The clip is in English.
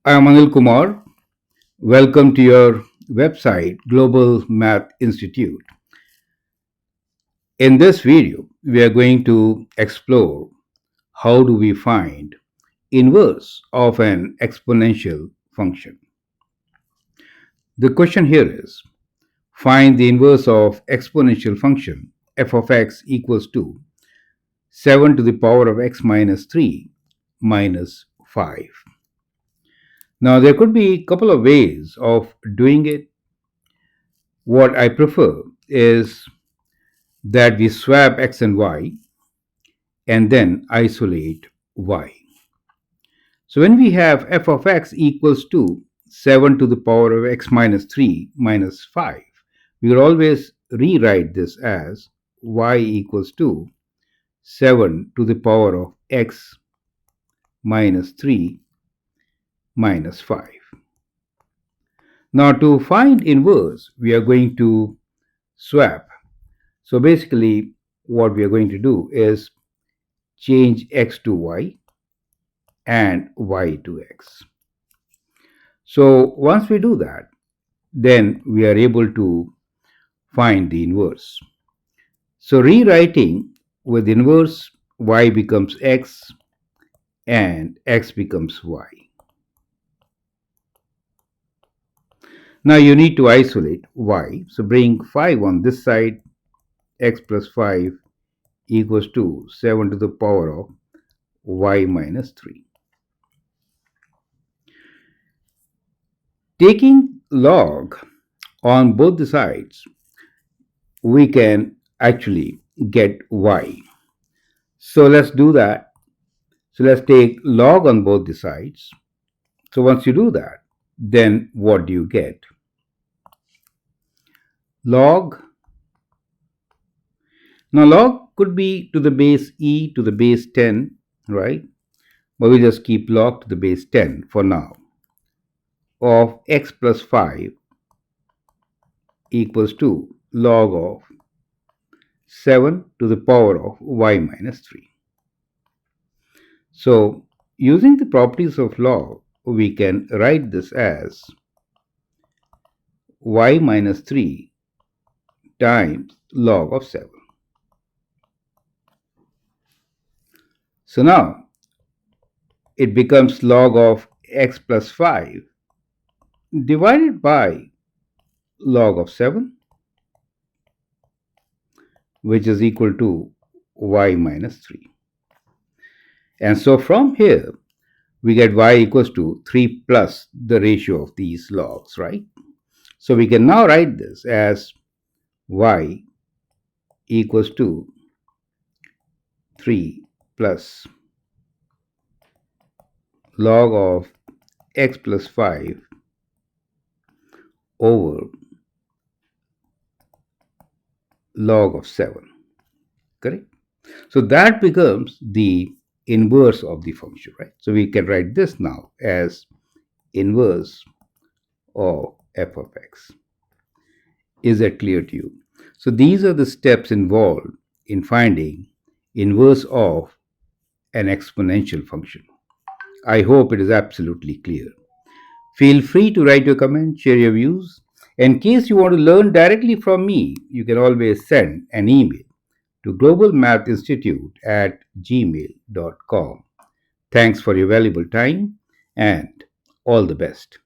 I am Anil Kumar. Welcome to your website, Global Math Institute. In this video, we are going to explore how do we find inverse of an exponential function. The question here is, find the inverse of exponential function f of x equals to 7 to the power of x minus 3 minus 5. Now, there could be a couple of ways of doing it. What I prefer is that we swap x and y and then isolate y. So when we have f of x equals to 7 to the power of x minus 3 minus 5, we will always rewrite this as y equals to 7 to the power of x minus 3 minus 5. Now to find inverse, we are going to swap. So basically what we are going to do is change x to y and y to x. So once we do that, then we are able to find the inverse. So rewriting with inverse, y becomes x and x becomes y. Now you need to isolate y. So bring 5 on this side, x plus 5 equals to 7 to the power of y minus 3. Taking log on both the sides, we can actually get y. So let's do that. So let's take log on both the sides. So once you do that, then what do you get? Log. Now log could be to the base e to the base 10, right? But we just keep log to the base 10 for now, of x plus 5 equals to log of 7 to the power of y minus 3. So using the properties of log, we can write this as y minus 3 times log of 7. So now it becomes log of x plus 5 divided by log of 7, which is equal to y minus 3. And so from here, we get y equals to 3 plus the ratio of these logs, right? So we can now write this as y equals to 3 plus log of x plus 5 over log of 7, correct? So that becomes the inverse of the function, right? So we can write this now as inverse of f of x. Is that clear to you? So these are the steps involved in finding inverse of an exponential function. I hope it is absolutely clear. Feel free to write your comment, share your views. In case you want to learn directly from me, you can always send an email to globalmathinstitute@gmail.com. Thanks for your valuable time and all the best.